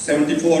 74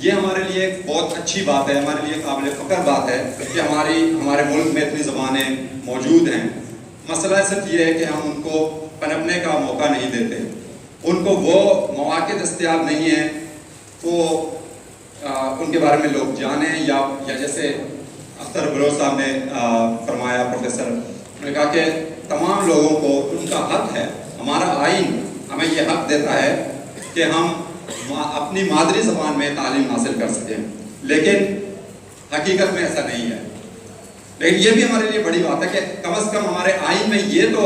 یہ ہمارے لیے ایک بہت اچھی بات ہے, ہمارے لیے قابل فخر بات ہے کہ ہمارے ملک میں اتنی زبانیں موجود ہیں. مسئلہ صرف یہ ہے کہ ہم ان کو پنپنے کا موقع نہیں دیتے, ان کو وہ مواقع دستیاب نہیں ہیں تو ان کے بارے میں لوگ جانیں, یا جیسے اختر بلوچ صاحب نے فرمایا, پروفیسر, انہوں نے کہا کہ تمام لوگوں کو ان کا حق ہے, ہمارا آئین ہمیں یہ حق دیتا ہے کہ ہم اپنی مادری زبان میں تعلیم حاصل کر سکیں, لیکن حقیقت میں ایسا نہیں ہے. لیکن یہ بھی ہمارے لیے بڑی بات ہے کہ کم از کم ہمارے آئین میں یہ تو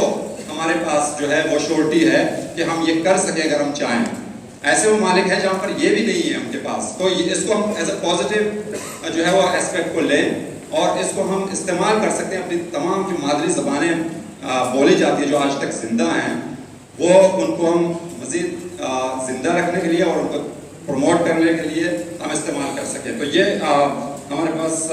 ہمارے پاس جو ہے وہ شورٹی ہے کہ ہم یہ کر سکیں اگر ہم چاہیں. ایسے ممالک ہیں جہاں پر یہ بھی نہیں ہے ان کے پاس, تو اس کو ہم ایز اے پازیٹیو جو ہے وہ اسپیکٹ کو لیں اور اس کو ہم استعمال کر سکتے ہیں. اپنی تمام جو مادری زبانیں بولی جاتی ہیں جو آج تک زندہ ہیں, وہ ان کو ہم مزید زندہ رکھنے کے لیے اور ان کو پروموٹ کرنے کے لیے ہم استعمال کر سکیں. تو یہ ہمارے پاس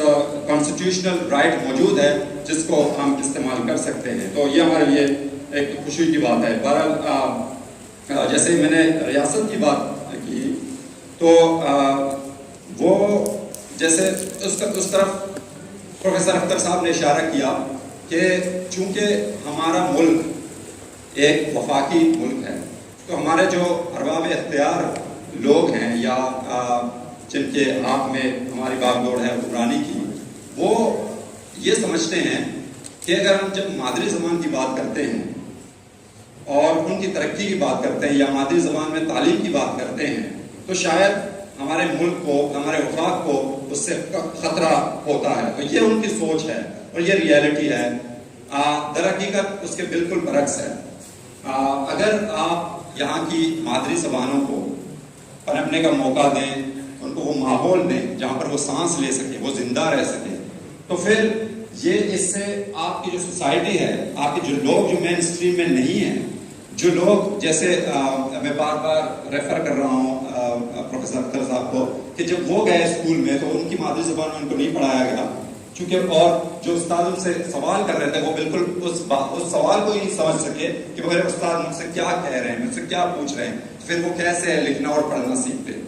کانسٹیٹیوشنل رائٹ موجود ہے جس کو ہم استعمال کر سکتے ہیں. تو یہ ہمارے لیے ایک خوشی کی بات ہے. بہرحال جیسے میں نے ریاست کی بات کی تو وہ جیسے اس طرف پروفیسر اختر صاحب نے اشارہ کیا کہ چونکہ ہمارا ملک ایک وفاقی ملک ہے تو ہمارے جو ارباب اختیار لوگ ہیں یا جن کے ہاتھ میں ہماری باغ دوڑ ہے حکمرانی کی, وہ یہ سمجھتے ہیں کہ اگر ہم جب مادری زبان کی بات کرتے ہیں اور ان کی ترقی کی بات کرتے ہیں یا مادری زبان میں تعلیم کی بات کرتے ہیں تو شاید ہمارے ملک کو, ہمارے وفاق کو اس سے خطرہ ہوتا ہے. تو یہ ان کی سوچ ہے اور یہ ریئلٹی ہے. در حقیقت اس کے بالکل برعکس ہے. اگر آپ یہاں کی مادری زبانوں کو پنپنے کا موقع دیں, ان کو وہ ماحول دیں جہاں پر وہ سانس لے سکے, وہ زندہ رہ سکے, تو پھر یہ اس سے آپ کی جو سوسائٹی ہے, آپ کے جو لوگ جو مین اسٹریم میں نہیں ہیں, جو لوگ جیسے میں بار بار ریفر کر رہا ہوں پروفیسر اختر صاحب کو کہ جب وہ گئے اسکول میں تو ان کی مادری زبان میں ان کو نہیں پڑھایا گیا, چونکہ اور جو استاد ان سے سوال کر رہے تھے وہ بالکل اس سوال کو ہی نہیں سمجھ سکے کہ بغیر استاد مجھ سے کیا کہہ رہے ہیں, مجھ سے کیا پوچھ رہے ہیں, پھر وہ کیسے لکھنا اور پڑھنا سیکھتے.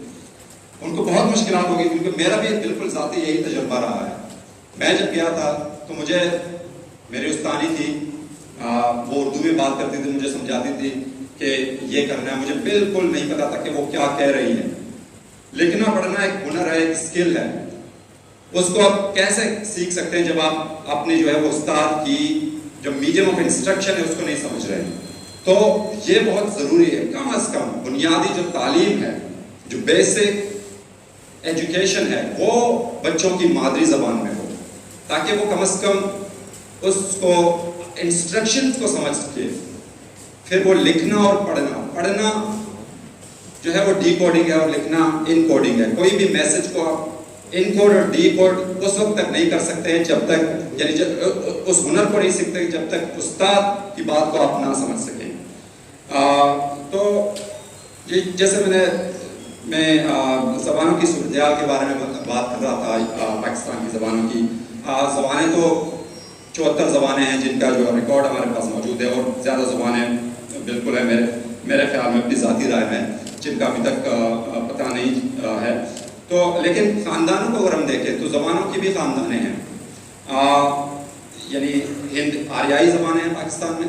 ان کو بہت مشکلات ہوگی, کیونکہ میرا بھی بالکل ذاتی یہی تجربہ رہا ہے. میں جب گیا تھا تو مجھے میری استانی تھی, وہ اردو میں بات کرتی تھی, مجھے سمجھاتی تھی کہ یہ کرنا ہے, مجھے بالکل نہیں پتا تھا کہ وہ کیا کہہ رہی ہے. لکھنا پڑھنا ایک ہنر ہے, ایک اسکل ہے, اس کو آپ کیسے سیکھ سکتے ہیں جب آپ اپنی جو ہے وہ استاد کی جو میڈیم آف انسٹرکشن ہے اس کو نہیں سمجھ رہے ہیں. تو یہ بہت ضروری ہے, کم از کم بنیادی جو تعلیم ہے, جو بیسک ایجوکیشن ہے, وہ بچوں کی مادری زبان میں ہو, تاکہ وہ کم از کم اس کو انسٹرکشنز کو سمجھ سکے. پھر وہ لکھنا اور پڑھنا جو ہے وہ ڈی کوڈنگ ہے اور لکھنا ان کوڈنگ ہے. کوئی بھی میسج کو آپ ان کوڈ اور ڈی کوڈ اس وقت تک نہیں کر سکتے ہیں جب تک, یعنی اس ہنر کو نہیں سیکھتے جب تک استاد کی بات کو آپ نہ سمجھ سکیں. تو جیسے میں زبانوں کی صورتحال کے بارے میں بات کر رہا تھا, پاکستان کی زبانوں کی زبانیں تو 74 زبانیں ہیں جن کا جو ریکارڈ ہمارے پاس موجود ہے, اور زیادہ زبانیں بالکل ہے میرے خیال میں, اپنی ذاتی رائے میں, جن کا ابھی تک پتہ نہیں ہے. تو لیکن خاندانوں کو اگر ہم دیکھیں تو زبانوں کی بھی خاندانیں ہیں, یعنی ہند آریائی زبانیں ہیں پاکستان میں,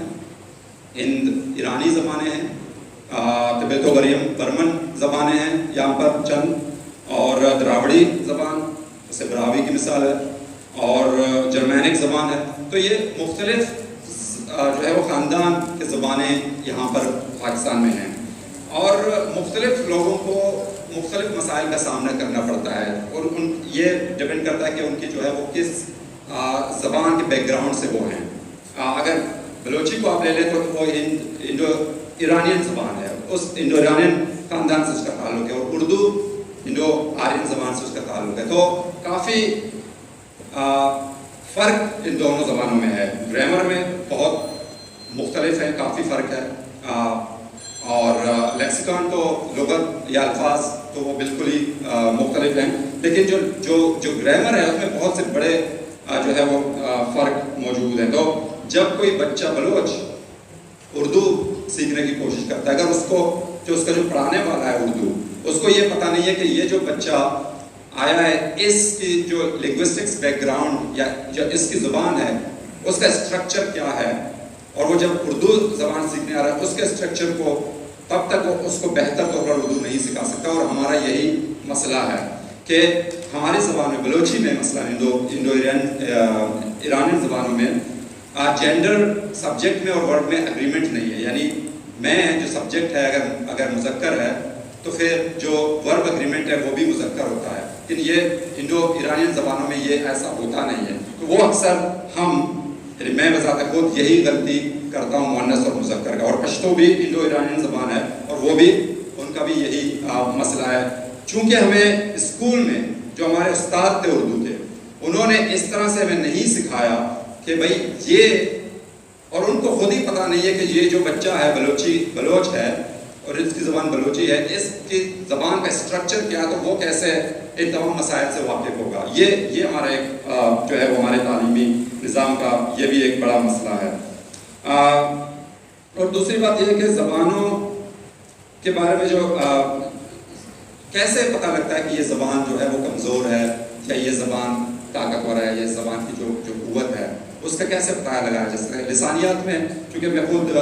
ہند ایرانی زبانیں ہیں, تبتو برمن زبانیں ہیں یہاں پر چند, اور دراوڑی زبان جیسے براوی کی مثال ہے, اور جرمینک زبان ہے. تو یہ مختلف جو ہے وہ خاندان کے زبانیں یہاں پر پاکستان میں ہیں, اور مختلف لوگوں کو مختلف مسائل کا سامنا کرنا پڑتا ہے, اور یہ ڈپینڈ کرتا ہے کہ ان کی جو ہے وہ کس زبان کے بیک گراؤنڈ سے وہ ہیں. اگر بلوچی کو آپ لے لیں تو وہ انڈو ایرانین زبان ہے, اس انڈو ایرانین خاندان سے اس کا تعلق ہے, اور اردو انڈو آرین زبان سے اس کا تعلق ہے. تو کافی فرق ان دونوں زبانوں میں ہے. گرامر میں بہت مختلف ہے, کافی فرق ہے, اور لیکسیکن تو لغت یا الفاظ تو وہ بالکل ہی مختلف ہیں, لیکن جو گرامر ہے اس میں بہت سے بڑے جو ہے وہ فرق موجود ہیں. تو جب کوئی بچہ بلوچ اردو سیکھنے کی کوشش کرتا ہے, اگر اس کا جو پڑھانے والا ہے اردو اس کو یہ پتہ نہیں ہے کہ یہ جو بچہ آیا ہے اس کی جو لنگوسٹکس بیک گراؤنڈ یا جو اس کی زبان ہے اس کا اسٹرکچر کیا ہے، اور وہ جب اردو زبان سیکھنے آ رہا ہے اس کے اسٹرکچر کو تب تک وہ اس کو بہتر طور پر اردو نہیں سکھا سکتا. اور ہمارا یہی مسئلہ ہے کہ ہماری زبان میں بلوچی میں مثلا انڈو ایرانی زبانوں میں جینڈر سبجیکٹ میں اور ورب میں اگریمنٹ نہیں ہے. یعنی میں جو سبجیکٹ ہے اگر مذکر ہے تو پھر جو ورب اگریمنٹ ہے وہ بھی مذکر ہوتا ہے، لیکن یہ انڈو ایرانی زبانوں میں یہ ایسا ہوتا نہیں ہے. تو وہ اکثر یعنی میں بذات خود یہی غلطی کرتا ہوں مؤنث اور مذکر کا. اور پشتو بھی انڈو ایرانی زبان ہے اور وہ بھی ان کا بھی یہی مسئلہ ہے. چونکہ ہمیں اسکول میں جو ہمارے استاد تھے اردو کے انہوں نے اس طرح سے ہمیں نہیں سکھایا کہ بھائی یہ، اور ان کو خود ہی پتہ نہیں ہے کہ یہ جو بچہ ہے بلوچ ہے اور اس کی زبان بلوچی ہے، اس کی زبان کا اسٹرکچر کیا ہے، تو وہ کیسے ان تمام مسائل سے واقف ہوگا. یہ ہمارا ایک جو ہے وہ ہمارے تعلیمی نظام کا یہ بھی ایک بڑا مسئلہ ہے. اور دوسری بات یہ ہے کہ زبانوں کے بارے میں جو کیسے پتہ لگتا ہے کہ یہ زبان جو ہے وہ کمزور ہے یا یہ زبان طاقتور ہے، یہ زبان کی جو قوت ہے اس کا کیسے پتہ لگایا جا سکتا ہے. لسانیات میں، چونکہ میں خود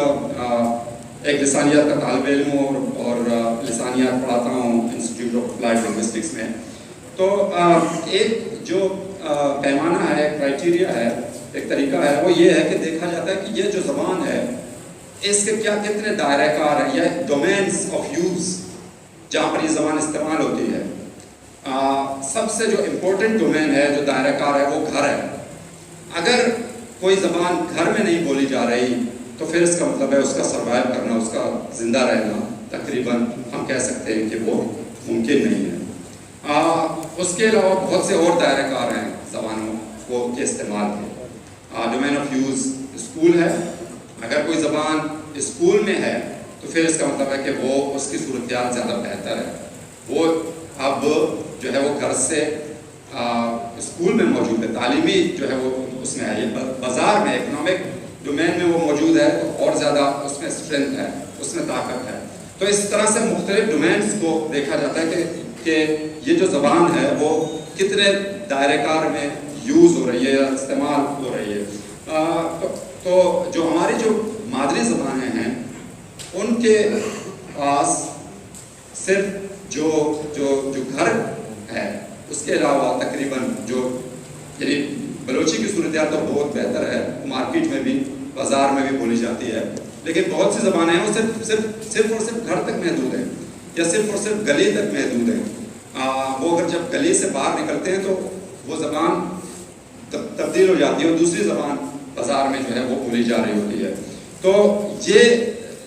ایک لسانیات کا طالب علم ہوں اور لسانیات پڑھاتا ہوں انسٹیٹیوٹ آف اپلائیڈ لنگوسٹکس میں، تو ایک جو پیمانہ ہے، کرائٹیریا ہے، ایک طریقہ ہے، وہ یہ ہے کہ دیکھا جاتا ہے کہ یہ جو زبان ہے اس کے کتنے دائرہ کار ہیں یا ڈومینس آف یوز جہاں پر یہ زبان استعمال ہوتی ہے. سب سے جو امپورٹنٹ ڈومین ہے، جو دائرہ کار ہے، وہ گھر ہے. اگر کوئی زبان گھر میں نہیں بولی جا رہی تو پھر اس کا مطلب ہے اس کا سروائیو کرنا، اس کا زندہ رہنا تقریباً ہم کہہ سکتے ہیں کہ وہ ممکن نہیں ہے. اس کے علاوہ بہت سے اور دائرہ کار ہیں زبانوں کے استعمال کے. ڈومین آف یوز اسکول ہے. اگر کوئی زبان اسکول میں ہے تو پھر اس کا مطلب ہے کہ وہ اس کی صورتحال زیادہ بہتر ہے. وہ اب جو ہے وہ گھر سے اسکول میں موجود ہے، تعلیمی جو ہے وہ اس میں ہے. یہ بازار میں اکنامک ڈومین میں وہ موجود ہے تو اور زیادہ اس میں اسٹرینتھ ہے، اس میں طاقت ہے. تو اس طرح سے مختلف ڈومینس کو دیکھا جاتا ہے کہ یہ جو زبان ہے وہ کتنے دائرہ کار میں یوز ہو رہی ہے یا استعمال ہو رہی ہے. تو جو ہماری جو مادری زبانیں ہیں ان کے پاس صرف جو گھر ہے اس کے علاوہ تقریباً جو یعنی بلوچی کی صورتحال تو بہت بہتر ہے، مارکیٹ میں بھی بازار میں بھی بولی جاتی ہے، لیکن بہت سی زبانیں ہیں وہ صرف اور صرف گھر تک محدود ہیں یا صرف اور صرف گلی تک محدود ہیں. وہ اگر جب گلی سے باہر نکلتے ہیں تو وہ زبان تبدیل ہو جاتی ہے اور دوسری زبان بازار میں جو ہے وہ بولی جا رہی ہوتی ہے. تو یہ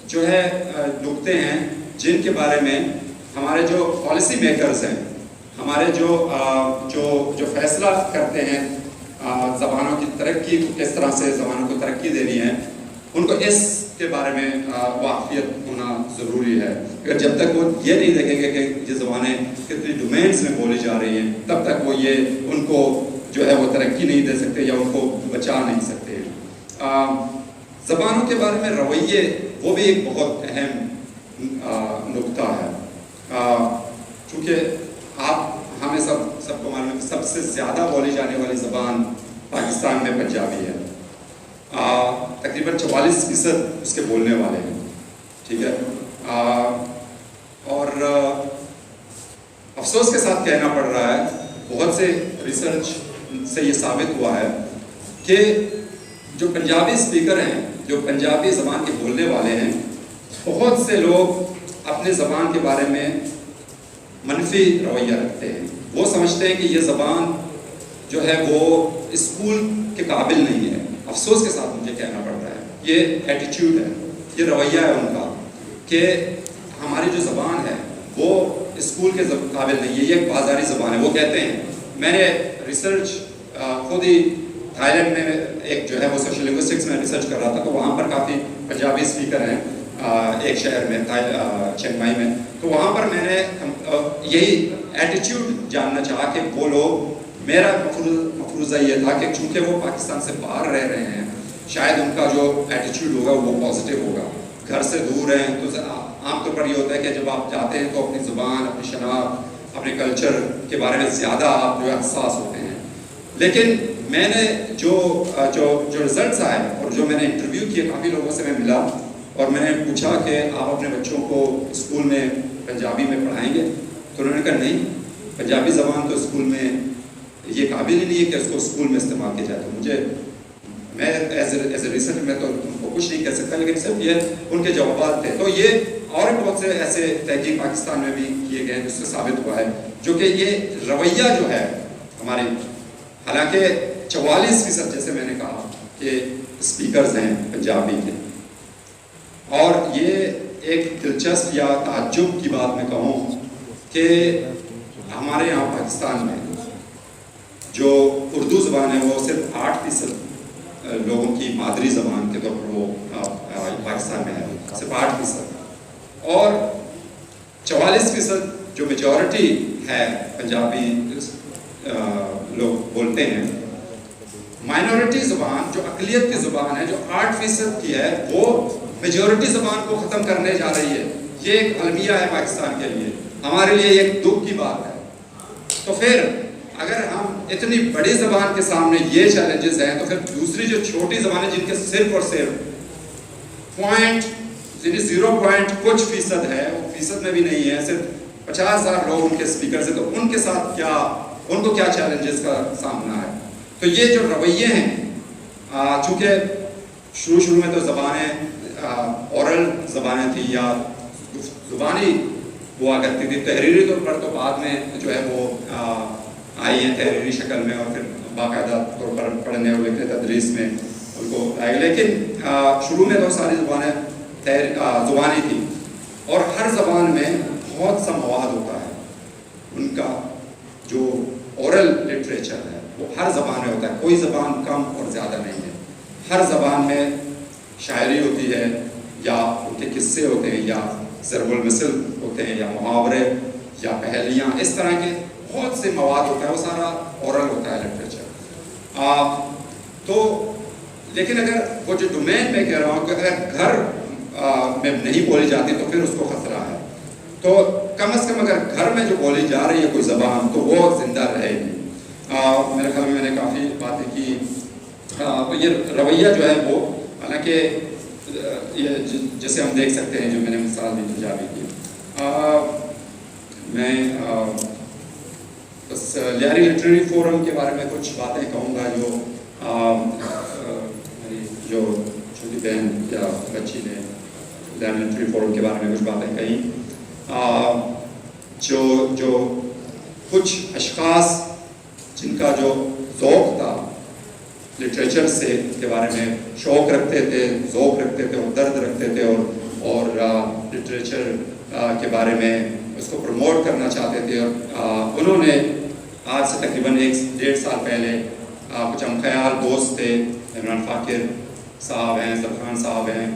جو ہے نکتے ہیں جن کے بارے میں ہمارے جو پالیسی میکرز ہیں، ہمارے جو فیصلہ کرتے ہیں زبانوں کی ترقی کو کس طرح سے زبانوں کو ترقی دینی ہے، ان کو اس کے بارے میں واقفیت ہونا ضروری ہے. اگر جب تک وہ یہ نہیں دیکھیں گے کہ یہ زبانیں کتنی ڈومینس میں بولی جا رہی ہیں تب تک وہ ان کو جو ہے وہ ترقی نہیں دے سکتے یا ان کو بچا نہیں سکتے. زبانوں کے بارے میں رویے وہ بھی ایک بہت اہم نکتہ ہے. چونکہ ہمیں سب کو معلوم ہے کہ سب سے زیادہ بولی جانے والی زبان پاکستان میں پنجابی ہے. تقریباً 44% اس کے بولنے والے ہیں. ٹھیک ہے. اور افسوس کے ساتھ کہنا پڑ رہا ہے، بہت سے ریسرچ سے یہ ثابت ہوا ہے کہ جو پنجابی اسپیکر ہیں، جو پنجابی زبان کے بولنے والے ہیں، بہت سے لوگ اپنے زبان کے بارے میں منفی رویہ رکھتے ہیں. وہ سمجھتے ہیں کہ یہ زبان جو ہے وہ اسکول کے قابل نہیں ہے. افسوس کے ساتھ مجھے کہنا پڑ رہا ہے، یہ ایٹیٹیوڈ ہے، یہ رویہ ہے ان کا کہ ہماری جو زبان ہے وہ اسکول کے قابل نہیں ہے، یہ ایک بازاری زبان ہے. وہ کہتے ہیں، میں نے ریسرچ خود ہی تھائی لینڈ میں ایک جو ہے وہ سوشل لنگوسٹکس میں ریسرچ کر رہا تھا، تو وہاں پر کافی پنجابی اسپیکر ہیں ایک شہر میں چنگ مائی میں. تو وہاں پر میں نے یہی ایٹیٹیوڈ جاننا چاہا کہ وہ لوگ، میرا مفروضہ یہ تھا کہ چونکہ وہ پاکستان سے باہر رہ رہے ہیں شاید ان کا جو ایٹیٹیوڈ ہوگا وہ پازیٹیو ہوگا. گھر سے دور ہیں تو عام طور پر یہ ہوتا ہے کہ جب آپ جاتے ہیں تو اپنی زبان، اپنی شناخت، اپنے کلچر کے بارے میں زیادہ آپ جو ہے حساس ہوتے ہیں. لیکن میں نے جو رزلٹس آئے اور جو میں نے انٹرویو کیے، کافی لوگوں سے میں ملا اور میں نے پوچھا کہ آپ اپنے بچوں کو اسکول میں پنجابی میں پڑھائیں گے؟ تو انہوں نے کہا نہیں، پنجابی زبان تو اسکول میں یہ قابل ہی نہیں ہے کہ اس کو اسکول میں استعمال کیا جائے. تو میں ایز اے ریسرچ میں تو ان کو کچھ نہیں کہہ سکتا، لیکن صرف یہ ان کے جوابات تھے. تو یہ اور بہت سے ایسے تحقیق پاکستان میں بھی کیے گئے ہیں جس سے ثابت ہوا ہے جو کہ یہ رویہ جو ہے ہماری، حالانکہ 44% جیسے میں نے کہا کہ اسپیکرز ہیں پنجابی کے. اور یہ ایک دلچسپ یا تعجب کی بات میں کہوں کہ ہمارے یہاں پاکستان میں جو اردو زبان ہے وہ صرف 8% لوگوں کی مادری زبان کے طور پر وہ پاکستان میں ہے، صرف 8%. اور 44% جو میجورٹی ہے پنجابی لوگ بولتے ہیں. مائنورٹی زبان جو اقلیت کی زبان ہے جو 8% کی ہے، وہ میجورٹی زبان کو ختم کرنے جا رہی ہے. یہ ایک المیہ ہے پاکستان کے لیے، ہمارے لیے ایک دکھ کی بات ہے. تو پھر اگر ہم اتنی بڑی زبان کے سامنے یہ چیلنجز ہیں تو پھر دوسری جو چھوٹی زبانیں جن کے صرف اور صرف کچھ فیصد ہے، وہ فیصد میں بھی نہیں ہے، صرف 50,000 لوگ ان کے اسپیکرز ہیں، تو ان کے ساتھ کیا، ان کو کیا چیلنجز کا سامنا ہے. تو یہ جو رویے ہیں، چونکہ شروع میں تو زبانیں اورل زبانیں تھیں یا زبانی ہوا کرتی تھی، تحریری طور پر تو بعد میں جو ہے وہ آئی ہیں تحریری شکل میں اور پھر باقاعدہ طور پر پڑھنے اور لکھنے تدریس میں ان کو آئے. لیکن شروع میں تو ساری زبانیں زبانی تھی اور ہر زبان میں بہت سا مواد ہوتا ہے. ان کا جو اورل لٹریچر ہے وہ ہر زبان میں ہوتا ہے، کوئی زبان کم اور زیادہ نہیں ہے. ہر زبان میں شاعری ہوتی ہے یا ان کے قصے ہوتے ہیں یا ضرب المثل ہوتے ہیں یا محاورے یا پہلیاں، اس طرح کے بہت سے مواد ہوتا ہے، وہ سارا اورل ہوتا ہے لٹریچر. تو لیکن اگر وہ جو ڈومین میں کہہ رہا ہوں کہ اگر گھر میں نہیں بولی جاتی تو پھر اس کو خطرہ ہے. تو کم از کم اگر گھر میں جو بولی جا رہی ہے کوئی زبان تو وہ زندہ رہے گی. میرے خیال میں نے کافی باتیں کی. تو یہ رویہ جو ہے وہ، حالانکہ یہ جیسے ہم دیکھ سکتے ہیں جو میں نے مثال بھی پنجابی کی. میں بس لیاری لٹریری فورم کے بارے میں کچھ باتیں کہوں گا جو چھوٹی بہن یا بچی نے لیاری لٹریری فورم کے بارے میں کچھ باتیں کہیں. جو کچھ اشخاص جن کا جو ذوق تھا لٹریچر سے کے بارے میں، شوق رکھتے تھے، ذوق رکھتے تھے اور درد رکھتے تھے اور لٹریچر کے بارے میں اس کو پروموٹ کرنا چاہتے تھے، اور انہوں نے آج سے تقریباً 1-1.5 سال پہلے کچھ ہم خیال دوست تھے، عمران فاقر صاحب ہیں، زرخان صاحب ہیں،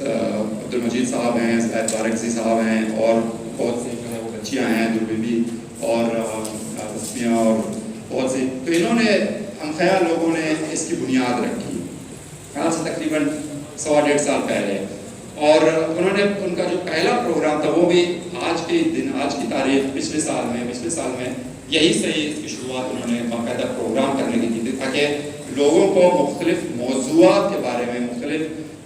عبدالمجید صاحب ہیں، زاہد بارکزی صاحب ہیں، اور بہت سی جو ہے وہ بچیاں ہیں، دلبیبی اور تسمیہ اور بہت سی. تو انہوں نے، ہم خیال لوگوں نے اس کی بنیاد رکھی آج سے تقریباً 1.25 سال پہلے. اور انہوں نے ان کا جو پہلا پروگرام تھا وہ بھی آج کے دن، آج کی تاریخ پچھلے سال میں یہی سے ہی اس کی شروعات انہوں نے باقاعدہ پروگرام کرنے کی تھی تاکہ لوگوں کو مختلف موضوعات کے بارے میں، مختلف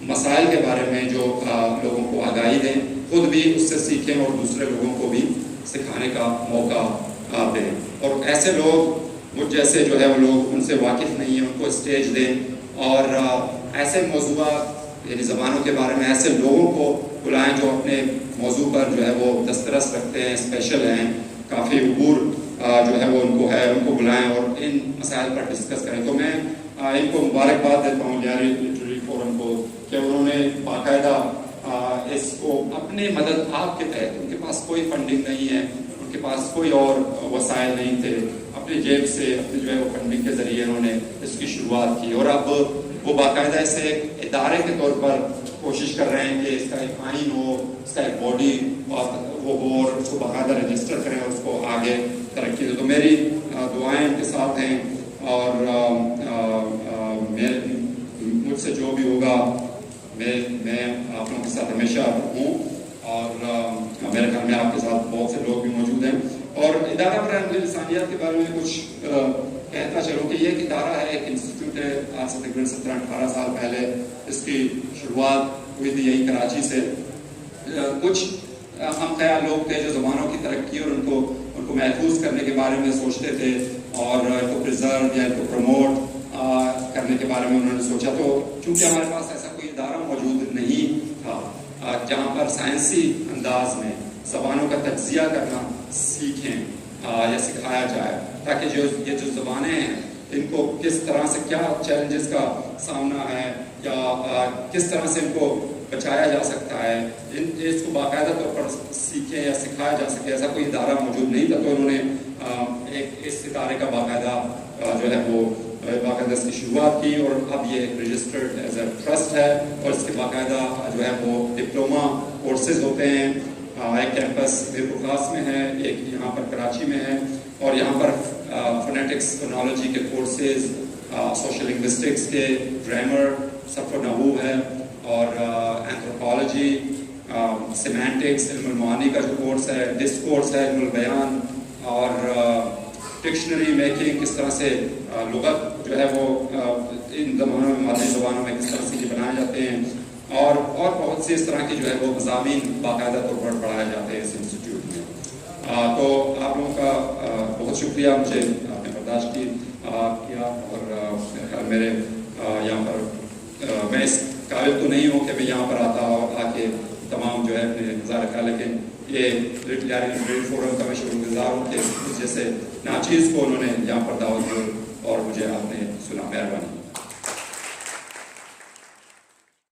مسائل کے بارے میں جو لوگوں کو آگاہی دیں، خود بھی اس سے سیکھیں اور دوسرے لوگوں کو بھی سکھانے کا موقع دیں. اور ایسے لوگ مجھ جیسے جو ہے وہ لوگ ان سے واقف نہیں ہیں، ان کو اسٹیج دیں اور ایسے موضوعات یعنی زبانوں کے بارے میں ایسے لوگوں کو بلائیں جو اپنے موضوع پر جو ہے وہ دسترس رکھتے ہیں، اسپیشل ہیں، کافی عبور جو ہے وہ ان کو ہے، ان کو بلائیں اور ان مسائل پر ڈسکس کریں. تو میں ان کو مبارکباد دیتا ہوں لیاری لٹریری فورم کو کہ انہوں نے باقاعدہ اس کو اپنی مدد آپ کے تحت، ان کے پاس کوئی فنڈنگ نہیں ہے، ان کے پاس کوئی اور وسائل نہیں تھے، اپنی جیب سے اپنی جو ہے وہ فنڈنگ کے ذریعے انہوں نے اس کی شروعات کی. اور اب وہ باقاعدہ اسے ایک ادارے کے طور پر کوشش کر رہے ہیں کہ اس کا ایک آئین ہو، اس کا ایک باڈی وہ ہو اور اس کو باقاعدہ رجسٹر کریں اور اس کو آگے ترقی دیں. تو میری دعائیں ان کے ساتھ ہیں اور مجھ سے جو بھی ہوگا میں آپ لوگوں کے ساتھ ہمیشہ ہوں اور میرے خیال میں آپ کے ساتھ بہت سے لوگ بھی موجود ہیں. اور ادارہ برائے لسانیات کے بارے میں کچھ کہتا چلوں کہ یہ ایک ادارہ ہے, ایک انسٹیٹیوٹ ہے. آج سے تقریباً 17-18 سال پہلے اس کی شروعات ہوئی تھی یہی کراچی سے. کچھ ہم خیال لوگ تھے جو زبانوں کی ترقی اور ان کو محفوظ کرنے کے بارے میں سوچتے تھے اور ان کو پرزرو یا ان کو پروموٹ کرنے کے بارے میں انہوں نے سوچا. تو چونکہ ہمارے پاس ایسا کوئی ادارہ موجود نہیں تھا جہاں پر سائنسی انداز میں زبانوں کا تجزیہ کرنا سیکھیں یا سکھایا جائے, تاکہ یہ جو زبانیں ہیں ان کو کس طرح سے کیا چیلنجز کا سامنا ہے یا کس طرح سے ان کو بچایا جا سکتا ہے, اس کو باقاعدہ طور پر سیکھیں یا سکھایا جا سکے. ایسا کوئی ادارہ موجود نہیں تھا, تو انہوں نے اس ادارے کا باقاعدہ جو ہے وہ باقاعدہ اس کی شروعات کی اور اب یہ رجسٹرڈ ایز اے ٹرسٹ ہے اور اس کے باقاعدہ جو ہے وہ ڈپلوما کورسز ہوتے ہیں. ایک کیمپس میرپور خاص میں ہے, ایک یہاں پر کراچی میں ہے, اور یہاں پر فونیٹکس فونالوجی کے کورسز, سوشل لنگوسٹکس کے, گرامر, صرف و نحو ہے, اور اینتھروپالوجی, سیمینٹکس علم المعانی کا جو کورس ہے, ڈسکورس ہے, علم البیان, اور ڈکشنری میکنگ, کس طرح سے لغت جو ہے وہ ان زبانوں میں مادری زبانوں میں کس طرح سے یہ بنائے جاتے ہیں, اور بہت سی اس طرح کی جو ہے وہ مضامین باقاعدہ طور پر پڑھائے جاتے ہیں اس انسٹیٹیوٹ میں. تو آپ لوگوں کا بہت شکریہ, مجھے آپ نے برداشت کیا, اور میرے یہاں پر میں اس قابل تو نہیں ہوں کہ میں یہاں پر آتا اور آ کے تمام جو ہے اپنے نظارہ کرا, لیکن یہ لٹریری فورم کا میں شکر گزار ہوں کہ اس جیسے ناچیز کو انہوں نے یہاں پر دعوت دی اور مجھے آپ نے سنا. مہربانی.